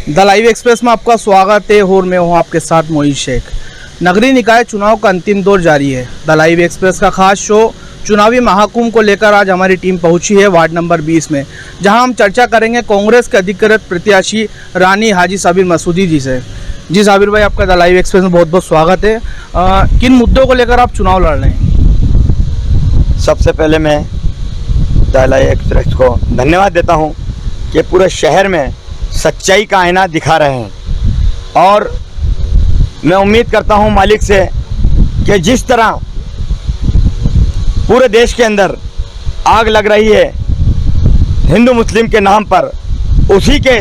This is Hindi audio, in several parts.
द लाइव एक्सप्रेस में आपका स्वागत है और मैं हूं आपके साथ मोहित शेख। नगरीय निकाय चुनाव का अंतिम दौर जारी है। द लाइव एक्सप्रेस का खास शो चुनावी महाकुंभ को लेकर आज हमारी टीम पहुंची है वार्ड नंबर 20 में, जहां हम चर्चा करेंगे कांग्रेस के अधिकृत प्रत्याशी रानी हाजी साबिर मसूदी जी से। जी साबिर भाई, आपका द लाइव एक्सप्रेस में बहुत बहुत स्वागत है। किन मुद्दों को लेकर आप चुनाव लड़ रहे हैं? सबसे पहले मैं द लाइव एक्सप्रेस को धन्यवाद देता हूं कि पूरे शहर में सच्चाई का आईना दिखा रहे हैं और मैं उम्मीद करता हूं मालिक से कि जिस तरह पूरे देश के अंदर आग लग रही है हिंदू मुस्लिम के नाम पर, उसी के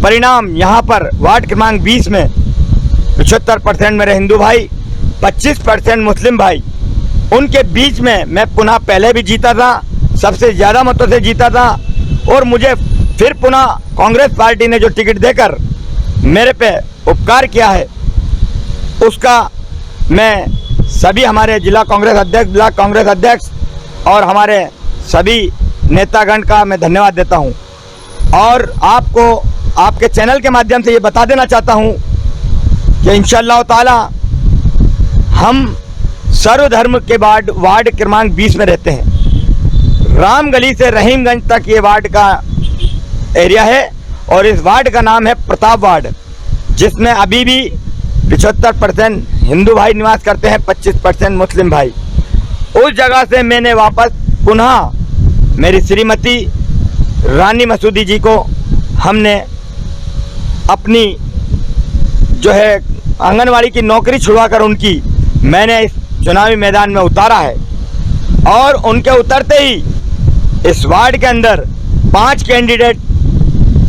परिणाम यहाँ पर वार्ड क्रमांक 20 में 75% मेरे हिंदू भाई, 25% मुस्लिम भाई, उनके बीच में मैं पुनः पहले भी जीता था, सबसे ज़्यादा मतों से जीता था और मुझे फिर पुनः कांग्रेस पार्टी ने जो टिकट देकर मेरे पे उपकार किया है उसका मैं सभी हमारे जिला कांग्रेस अध्यक्ष, ब्लॉक कांग्रेस अध्यक्ष और हमारे सभी नेतागण का मैं धन्यवाद देता हूं। और आपको आपके चैनल के माध्यम से ये बता देना चाहता हूं कि इंशाअल्लाह ताला हम सर्वधर्म के वार्ड क्रमांक 20 में रहते हैं। रामगली से रहीमगंज तक ये वार्ड का एरिया है और इस वार्ड का नाम है प्रताप वार्ड, जिसमें अभी भी 75% हिंदू भाई निवास करते हैं, 25% मुस्लिम भाई। उस जगह से मैंने वापस पुनः मेरी श्रीमती रानी मसूदी जी को हमने अपनी जो है आंगनवाड़ी की नौकरी छुड़वाकर उनकी मैंने इस चुनावी मैदान में उतारा है और उनके उतरते ही इस वार्ड के अंदर 5 कैंडिडेट,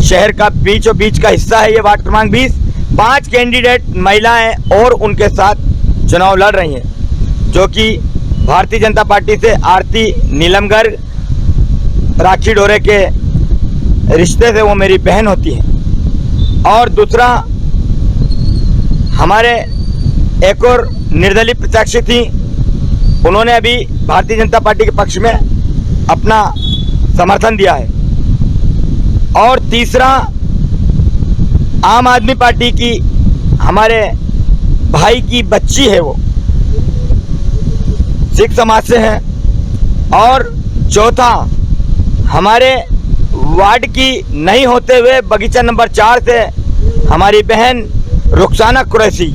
शहर का बीचों बीच का हिस्सा है ये वार्ड क्रमांक 20, 5 कैंडिडेट महिलाएं और उनके साथ चुनाव लड़ रही हैं, जो कि भारतीय जनता पार्टी से आरती नीलम गर्ग, राखी डोरे के रिश्ते से वो मेरी बहन होती हैं। और दूसरा हमारे एक और निर्दलीय प्रत्याशी थी, उन्होंने अभी भारतीय जनता पार्टी के पक्ष में अपना समर्थन दिया है। और तीसरा आम आदमी पार्टी की हमारे भाई की बच्ची है, वो सिख समाज से है। और चौथा हमारे वार्ड की नहीं होते हुए बगीचा नंबर 4 से हमारी बहन रुखसाना कुरैशी,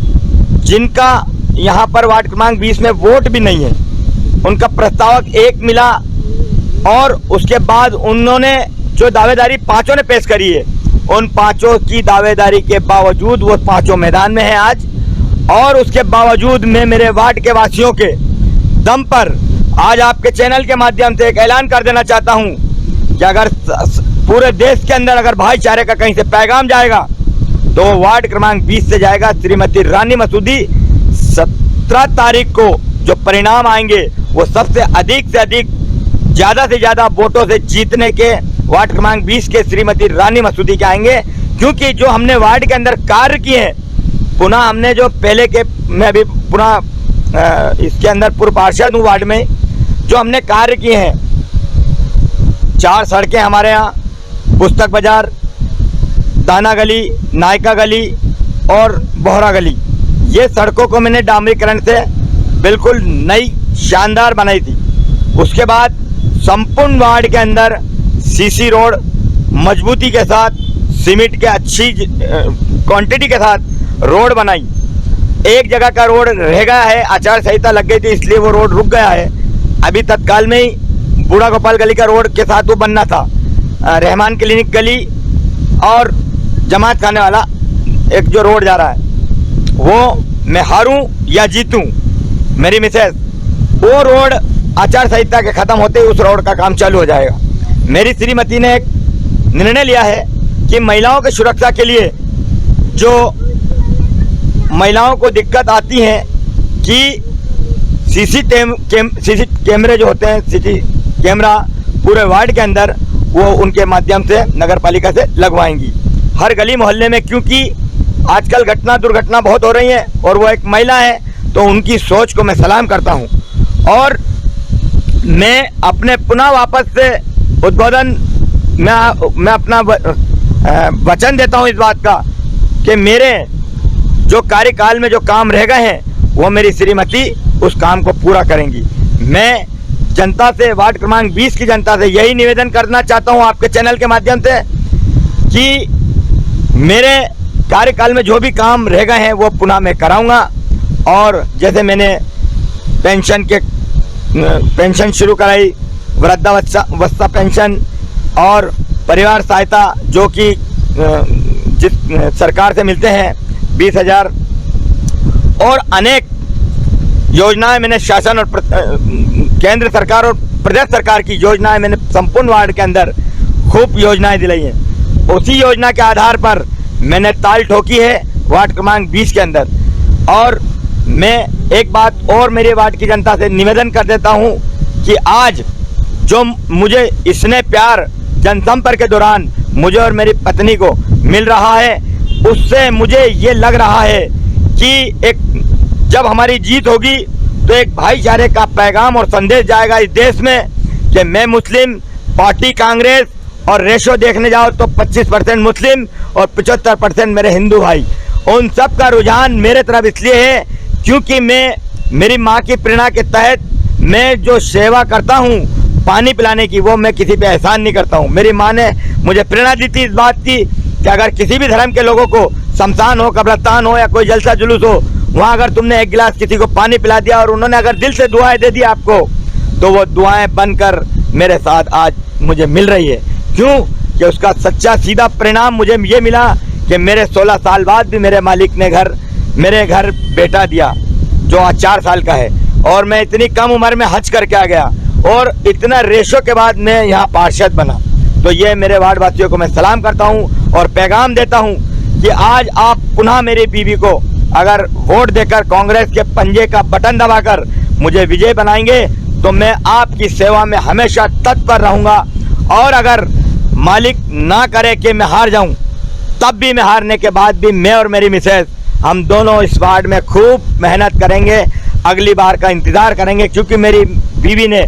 जिनका यहाँ पर वार्ड क्रमांक 20 में वोट भी नहीं है, उनका प्रस्तावक 1 मिला और उसके बाद उन्होंने जो दावेदारी 5 ने पेश करी है, उन 5 की दावेदारी के बावजूद वो 5 मैदान में हैं आज। और उसके बावजूद मैं मेरे वार्ड के वासियों के दम पर आज आपके चैनल के माध्यम से एक ऐलान कर देना चाहता हूं कि अगर पूरे देश के अंदर अगर भाईचारे का कहीं से पैगाम जाएगा तो वार्ड क्रमांक 20 से जाएगा। श्रीमती रानी मसूदी 17 तारीख को जो परिणाम आएंगे वो सबसे अधिक से अधिक, ज़्यादा से ज़्यादा वोटों से जीतने के वार्ड क्रमांक 20 के श्रीमती रानी मसूदी के आएंगे। क्योंकि जो हमने वार्ड के अंदर कार्य किए हैं, पुनः हमने जो पहले के, मैं अभी पुनः इसके अंदर पूर्व पार्षद हूँ वार्ड में, जो हमने कार्य किए हैं, 4 सड़कें हमारे यहाँ, पुस्तक बाजार, दाना गली, नायका गली और बोहरा गली, ये सड़कों को मैंने डामरीकरण से बिल्कुल नई शानदार बनाई थी। उसके बाद संपूर्ण वार्ड के अंदर सीसी रोड मजबूती के साथ, सीमेंट के अच्छी क्वांटिटी के साथ रोड बनाई। एक जगह का रोड रह गया है, आचार संहिता लग गई थी इसलिए वो रोड रुक गया है। अभी तत्काल में ही बूढ़ा गोपाल गली का रोड के साथ वो बनना था। रहमान क्लिनिक गली और जमात खाने वाला एक जो रोड जा रहा है, वो मैं हारूं या जीतूं मेरी मिसेज, वो रोड आचार संहिता के ख़त्म होते ही उस रोड का काम चालू हो जाएगा। मेरी श्रीमती ने एक निर्णय लिया है कि महिलाओं की सुरक्षा के लिए जो महिलाओं को दिक्कत आती है कि सीसी कैमरे जो होते हैं, सीसी कैमरा पूरे वार्ड के अंदर, वो उनके माध्यम से नगर पालिका से लगवाएंगी हर गली मोहल्ले में। क्योंकि आजकल दुर्घटना बहुत हो रही है और वो एक महिला है, तो उनकी सोच को मैं सलाम करता हूं। और मैं अपने पुनः वापस से उद्बोधन मैं अपना वचन देता हूं इस बात का कि मेरे जो कार्यकाल में जो काम रह गए हैं वो मेरी श्रीमती उस काम को पूरा करेंगी। मैं जनता से, वार्ड क्रमांक 20 की जनता से यही निवेदन करना चाहता हूं आपके चैनल के माध्यम से कि मेरे कार्यकाल में जो भी काम रह गए हैं वो पुनः मैं कराऊंगा। और जैसे मैंने पेंशन शुरू कराई, वृद्धावस्था पेंशन और परिवार सहायता जो कि जिस सरकार से मिलते हैं 20,000 और अनेक योजनाएं मैंने शासन और केंद्र सरकार और प्रदेश सरकार की योजनाएं मैंने संपूर्ण वार्ड के अंदर खूब योजनाएं दिलाई हैं। उसी योजना के आधार पर मैंने ताल ठोकी है वार्ड क्रमांक 20 के अंदर। और मैं एक बात और मेरे वार्ड की जनता से निवेदन कर देता हूं कि आज जो मुझे स्नेह प्यार जनसंपर्क के दौरान मुझे और मेरी पत्नी को मिल रहा है, उससे मुझे ये लग रहा है कि एक जब हमारी जीत होगी तो एक भाईचारे का पैगाम और संदेश जाएगा इस देश में कि मैं मुस्लिम, पार्टी कांग्रेस और रेशो देखने जाओ तो 25% मुस्लिम और 75% मेरे हिंदू भाई। उन सब का रुझान मेरे तरफ इसलिए है क्योंकि मैं मेरी माँ की प्रेरणा के तहत मैं जो सेवा करता हूँ पानी पिलाने की, वो मैं किसी पे एहसान नहीं करता हूँ। मेरी माँ ने मुझे प्रेरणा दी थी इस बात की कि अगर किसी भी धर्म के लोगों को शमशान हो, कब्रिस्तान हो या कोई जलसा जुलूस हो, वहाँ अगर तुमने एक गिलास किसी को पानी पिला दिया और उन्होंने अगर दिल से दुआएं दे दी आपको, तो वो दुआएं बनकर मेरे साथ आज मुझे मिल रही है। क्यों कि उसका सच्चा सीधा परिणाम मुझे ये मिला कि मेरे 16 साल बाद भी मेरे मालिक ने मेरे घर बेटा दिया जो आज 4 साल का है। और मैं इतनी कम उम्र में हज करके आ गया और इतना रेशो के बाद मैं यहाँ पार्षद बना। तो ये मेरे वार्ड वासियों को मैं सलाम करता हूँ और पैगाम देता हूँ कि आज आप पुनः मेरी बीवी को अगर वोट देकर कांग्रेस के पंजे का बटन दबाकर मुझे विजय बनाएंगे तो मैं आपकी सेवा में हमेशा तत्पर रहूँगा। और अगर मालिक ना करे कि मैं हार जाऊँ, तब भी मैं हारने के बाद भी मैं और मेरी मिसेज हम दोनों इस वार्ड में खूब मेहनत करेंगे, अगली बार का इंतज़ार करेंगे। क्योंकि मेरी बीवी ने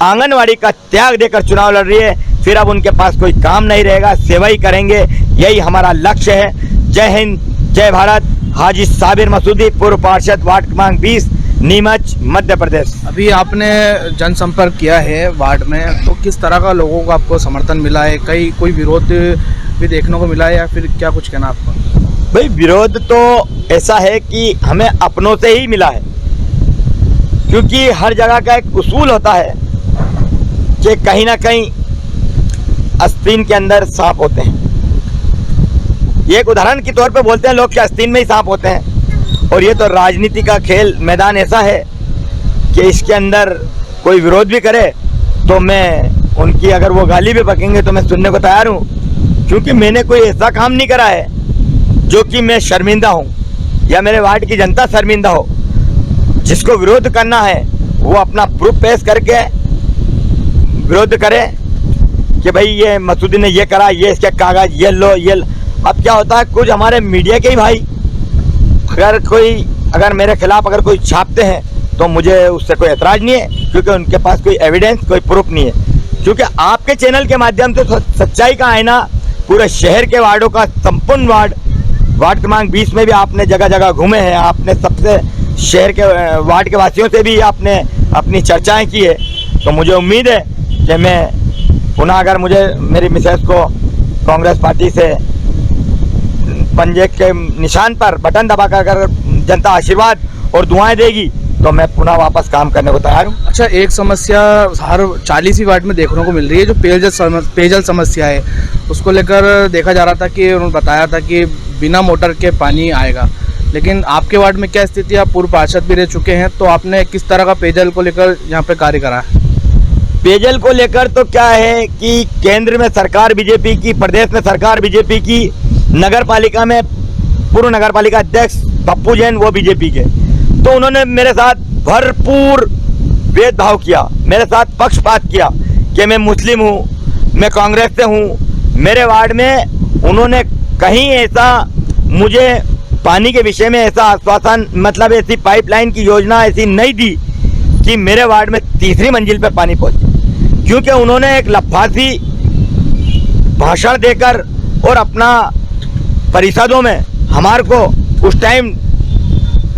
आंगनवाड़ी का त्याग देकर चुनाव लड़ रही है, फिर अब उनके पास कोई काम नहीं रहेगा, सेवा ही करेंगे, यही हमारा लक्ष्य है। जय हिंद, जय भारत। हाजी साबिर मसूदी, पूर्व पार्षद, वार्ड क्रमांक 20, नीमच, मध्य प्रदेश। अभी आपने जनसंपर्क किया है वार्ड में, तो किस तरह का लोगों को आपको समर्थन मिला है? कोई विरोध भी देखने को मिला है या फिर क्या कुछ कहना आपको? भाई विरोध तो ऐसा है कि हमें अपनों से ही मिला है, क्योंकि हर जगह का एक उसूल होता है कि कहीं ना कहीं आस्तीन के अंदर सांप होते हैं। ये एक उदाहरण के तौर पे बोलते हैं लोग कि आस्तीन में ही सांप होते हैं। और ये तो राजनीति का खेल मैदान ऐसा है कि इसके अंदर कोई विरोध भी करे तो मैं उनकी अगर वो गाली भी बकेंगे तो मैं सुनने को तैयार हूँ, क्योंकि मैंने कोई ऐसा काम नहीं करा है जो कि मैं शर्मिंदा हूँ या मेरे वार्ड की जनता शर्मिंदा हो। जिसको विरोध करना है वो अपना प्रूफ पेश करके विरोध करे कि भाई ये मसूदी ने ये करा, ये इसके कागज, ये लो, ये अब क्या होता है, कुछ हमारे मीडिया के ही भाई अगर मेरे खिलाफ अगर कोई छापते हैं तो मुझे उससे कोई एतराज़ नहीं है, क्योंकि उनके पास कोई एविडेंस, कोई प्रूफ नहीं है। क्योंकि आपके चैनल के माध्यम से सच्चाई का आईना पूरे शहर के वार्डों का, संपूर्ण वार्ड क्रमांक 20 में भी आपने जगह जगह घूमे हैं, आपने सबसे शहर के वार्ड के वासियों से भी आपने अपनी चर्चाएं की है। तो मुझे उम्मीद है कि मैं पुनः अगर मुझे मेरी मिसेस को कांग्रेस पार्टी से पंजे के निशान पर बटन दबाकर अगर जनता आशीर्वाद और दुआएं देगी तो मैं पुनः वापस काम करने को तैयार हूँ। अच्छा, एक समस्या हर 40वीं वार्ड में देखने को मिल रही है जो पेयजल समस्या है, उसको लेकर देखा जा रहा था कि उन्होंने बताया था कि बिना मोटर के पानी आएगा। लेकिन आपके वार्ड में क्या स्थिति है? आप पूर्व पार्षद भी रह चुके हैं, तो आपने किस तरह का पेयजल को लेकर यहाँ पे कार्य करा है? पेयजल को लेकर तो क्या है कि केंद्र में सरकार बीजेपी की, प्रदेश में सरकार बीजेपी की, नगर पालिका में पूर्व नगर पालिका अध्यक्ष पप्पू जैन वो बीजेपी के, तो उन्होंने मेरे साथ भरपूर भेदभाव किया, मेरे साथ पक्षपात किया कि मैं मुस्लिम हूँ, मैं कांग्रेस से हूँ। मेरे वार्ड में उन्होंने कहीं ऐसा मुझे पानी के विषय में ऐसा आश्वासन, मतलब ऐसी पाइपलाइन की योजना ऐसी नहीं दी कि मेरे वार्ड में 3री मंजिल पे पानी पहुंचे। क्योंकि उन्होंने एक लफाफी भाषण देकर और अपना परिषदों में हमारे को उस टाइम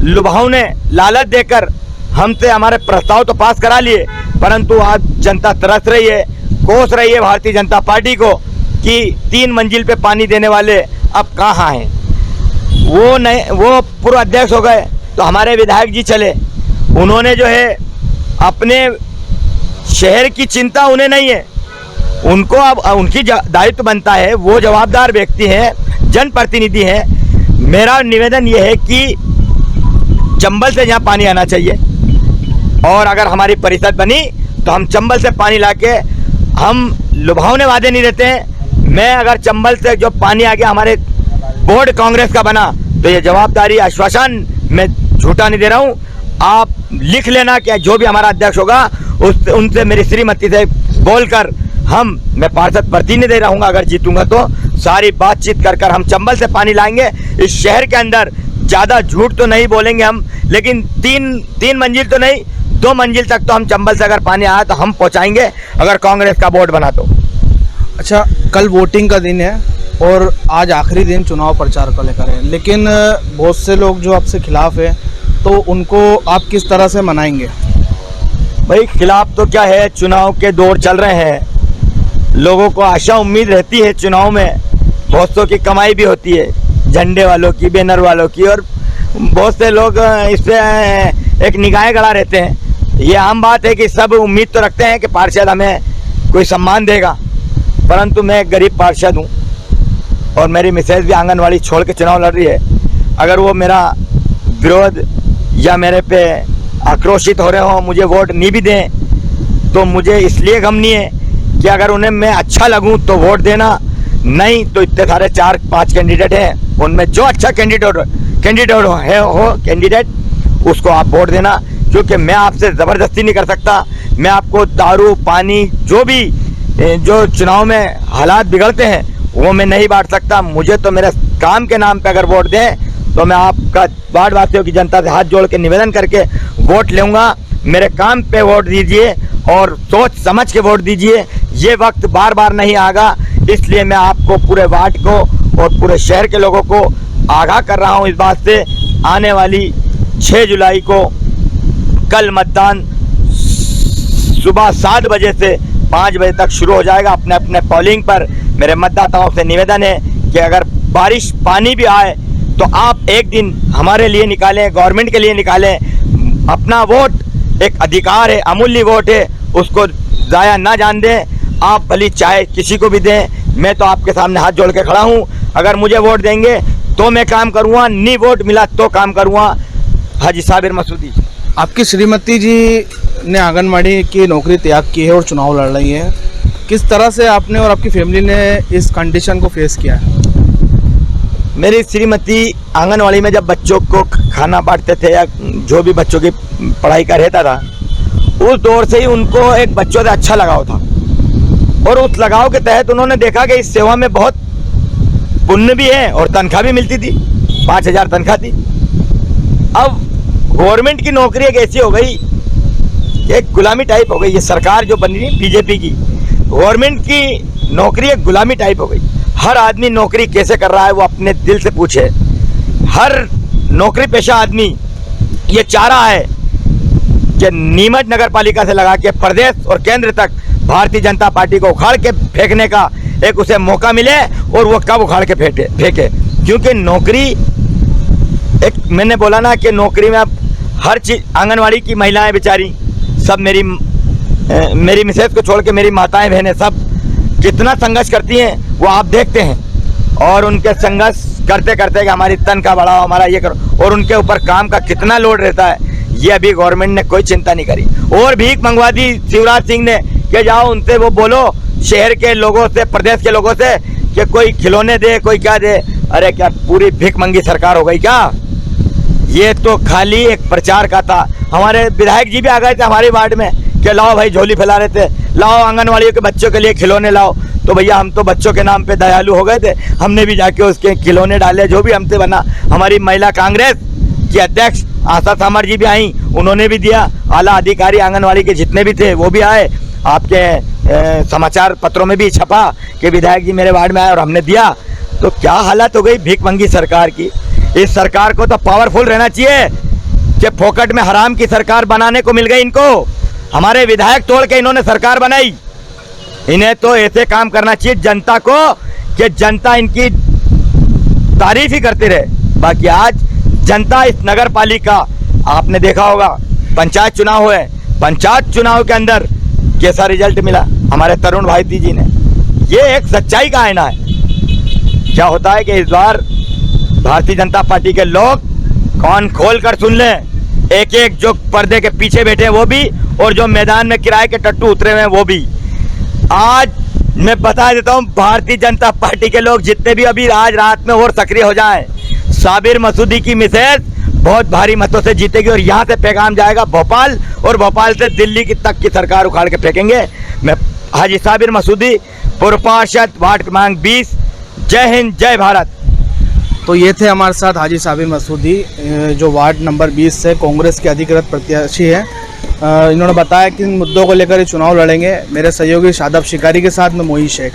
लुभावने लालच देकर हमसे हमारे प्रस्ताव तो पास करा लिए, परंतु आज जनता तरस रही है, कोस रही है भारतीय जनता पार्टी को कि 3 मंजिल पे पानी देने वाले अब कहाँ हैं। वो पूर्व अध्यक्ष हो गए तो हमारे विधायक जी चले, उन्होंने जो है अपने शहर की चिंता उन्हें नहीं है, उनको अब उनकी दायित्व बनता है, वो जवाबदार व्यक्ति हैं, जनप्रतिनिधि हैं। मेरा निवेदन ये है कि चंबल से यहाँ पानी आना चाहिए और अगर हमारी परिषद बनी तो हम चंबल से पानी लाके, हम लुभावने वादे नहीं देते हैं। मैं अगर चंबल से जो पानी आ गया हमारे बोर्ड कांग्रेस का बना तो ये जवाबदारी आश्वासन मैं झूठा नहीं दे रहा हूँ। आप लिख लेना कि जो भी हमारा अध्यक्ष होगा उनसे मेरी श्रीमती से बोलकर मैं पार्षद प्रतिनिधि रहूँगा, अगर जीतूंगा तो सारी बातचीत कर हम चंबल से पानी लाएंगे इस शहर के अंदर। ज़्यादा झूठ तो नहीं बोलेंगे हम, लेकिन 3 मंजिल तो नहीं, 2 मंजिल तक तो हम चंबल से अगर पानी आया तो हम पहुंचाएंगे अगर कांग्रेस का बोर्ड बना तो। अच्छा, कल वोटिंग का दिन है और आज आखिरी दिन चुनाव प्रचार को लेकर है, लेकिन बहुत से लोग जो आपसे खिलाफ है तो उनको आप किस तरह से मनाएंगे? भाई खिलाफ तो क्या है, चुनाव के दौर चल रहे हैं, लोगों को आशा उम्मीद रहती है चुनाव में, बहुत सौ की कमाई भी होती है, झंडे वालों की, बैनर वालों की, और बहुत से लोग इस पे एक निगाहें गड़ा रहते हैं। ये आम बात है कि सब उम्मीद तो रखते हैं कि पार्षद हमें कोई सम्मान देगा, परंतु मैं एक गरीब पार्षद हूँ और मेरी मिसेज भी आंगनवाड़ी छोड़ के चुनाव लड़ रही है। अगर वो मेरा विरोध या मेरे पे आक्रोशित हो रहे हो, मुझे वोट नहीं भी दें, तो मुझे इसलिए गम नहीं है कि अगर उन्हें मैं अच्छा लगूं तो वोट देना, नहीं तो इतने सारे 4-5 कैंडिडेट हैं, उनमें जो अच्छा कैंडिडेट उसको आप वोट देना। क्योंकि मैं आपसे ज़बरदस्ती नहीं कर सकता, मैं आपको दारू पानी जो चुनाव में हालात बिगड़ते हैं वो मैं नहीं बांट सकता। मुझे तो मेरे काम के नाम पे अगर वोट दें तो मैं आपका वार्ड वासियों की जनता से हाथ जोड़ के निवेदन करके वोट लूँगा। मेरे काम पे वोट दीजिए और सोच समझ के वोट दीजिए, ये वक्त बार बार नहीं आएगा। इसलिए मैं आपको पूरे वार्ड को और पूरे शहर के लोगों को आगाह कर रहा हूँ इस बात से, आने वाली 6 जुलाई को कल मतदान सुबह 7 बजे से 5 बजे तक शुरू हो जाएगा। अपने अपने पोलिंग पर मेरे मतदाताओं से निवेदन है कि अगर बारिश पानी भी आए तो आप एक दिन हमारे लिए निकालें, गवर्नमेंट के लिए निकालें। अपना वोट एक अधिकार है, अमूल्य वोट है, उसको ज़ाया ना जान दें। आप भली चाहे किसी को भी दें, मैं तो आपके सामने हाथ जोड़ के खड़ा हूँ। अगर मुझे वोट देंगे तो मैं काम करूँगा, नहीं वोट मिला तो काम करूँगा। हाजी साबिर मसूदी। आपकी श्रीमती जी ने आंगनबाड़ी की नौकरी त्याग की है और चुनाव लड़ रही है, किस तरह से आपने और आपकी फैमिली ने इस कंडीशन को फेस किया है? मेरी श्रीमती आंगनवाड़ी में जब बच्चों को खाना बांटते थे या जो भी बच्चों की पढ़ाई का रहता था, उस दौर से ही उनको एक बच्चों से अच्छा लगाव था और उस लगाव के तहत उन्होंने देखा कि इस सेवा में बहुत पुण्य भी है और तनख्वाह भी मिलती थी, 5,000 तनख्वाह थी। अब गवर्नमेंट की नौकरी एक ऐसी हो गई, एक गुलामी टाइप हो गई। ये सरकार जो बनी बीजेपी की, गवर्नमेंट की नौकरी एक गुलामी टाइप हो गई। हर आदमी नौकरी कैसे कर रहा है वो अपने दिल से पूछे। हर नौकरी पेशा आदमी ये चाह रहा है कि नीमच नगर पालिका से लगा के प्रदेश और केंद्र तक भारतीय जनता पार्टी को उखाड़ के फेंकने का एक उसे मौका मिले, और वो कब उखाड़ के फेंके। क्योंकि नौकरी एक, मैंने बोला ना कि नौकरी में अब हर चीज़, आंगनवाड़ी की महिलाएं बेचारी सब, मेरी मिसेज को छोड़ के मेरी माताएं बहनें सब कितना संघर्ष करती हैं वो आप देखते हैं। और उनके संघर्ष करते करते कि हमारी तनख्वाह बढ़ाओ, हमारा ये करो, और उनके ऊपर काम का कितना लोड रहता है, ये अभी गवर्नमेंट ने कोई चिंता नहीं करी। और भीख मंगवा दी शिवराज सिंह ने कि जाओ उनसे वो बोलो, शहर के लोगों से, प्रदेश के लोगों से, कि कोई खिलौने दे, कोई क्या दे। अरे क्या पूरी भीख मंगी सरकार हो गई क्या? ये तो खाली एक प्रचार का था। हमारे विधायक जी भी आ गए थे हमारे वार्ड में कि लाओ भाई, झोली फैला रहे थे, लाओ आंगनवाड़ियों के बच्चों के लिए खिलौने लाओ। तो भैया हम तो बच्चों के नाम पे दयालु हो गए थे, हमने भी जाके उसके खिलौने डाले, जो भी हमसे बना। हमारी महिला कांग्रेस की अध्यक्ष आशा सामर जी भी आई, उन्होंने भी दिया। आला अधिकारी आंगनवाड़ी के जितने भी थे वो भी आए। आपके समाचार पत्रों में भी छपा कि विधायक जी मेरे वार्ड में आए और हमने दिया। तो क्या हालत हो गई भीखमंगी सरकार की। इस सरकार को तो पावरफुल रहना चाहिए कि फोकट में हराम की सरकार बनाने को मिल गई इनको। हमारे विधायक तोड़ के इन्होंने सरकार बनाई। इन्हें तो ऐसे काम करना चाहिए जनता को कि जनता इनकी तारीफ ही करती रहे। बाकी आज जनता इस नगर पालिका, आपने देखा होगा पंचायत चुनाव हुए, पंचायत चुनाव के अंदर कैसा रिजल्ट मिला हमारे तरुण भाई जी ने। ये एक सच्चाई का आईना है। क्या होता है कि इस बार भारतीय जनता पार्टी के लोग कान खोल कर सुन लें, एक एक जो पर्दे के पीछे बैठे हैं वो भी, और जो मैदान में किराए के टट्टू उतरे हुए हैं वो भी। आज मैं बता देता हूं, भारतीय जनता पार्टी के लोग जितने भी अभी आज रात में और सक्रिय हो जाएं, साबिर मसूदी की मिसेज बहुत भारी मतों से जीतेगी और यहाँ से पैगाम जाएगा भोपाल, और भोपाल से दिल्ली की तक की सरकार उखाड़ के फेंकेंगे। मैं हाजी साबिर मसूदी, पूर्व पार्षद, वार्ड क्रमांक 20। जय हिंद, जय भारत। तो ये थे हमारे साथ हाजी साबिर मसूदी, जो वार्ड नंबर 20 से कांग्रेस के अधिकृत प्रत्याशी हैं। इन्होंने बताया कि इन मुद्दों को लेकर ये चुनाव लड़ेंगे। मेरे सहयोगी शादाब शिकारी के साथ में मोहित शेख।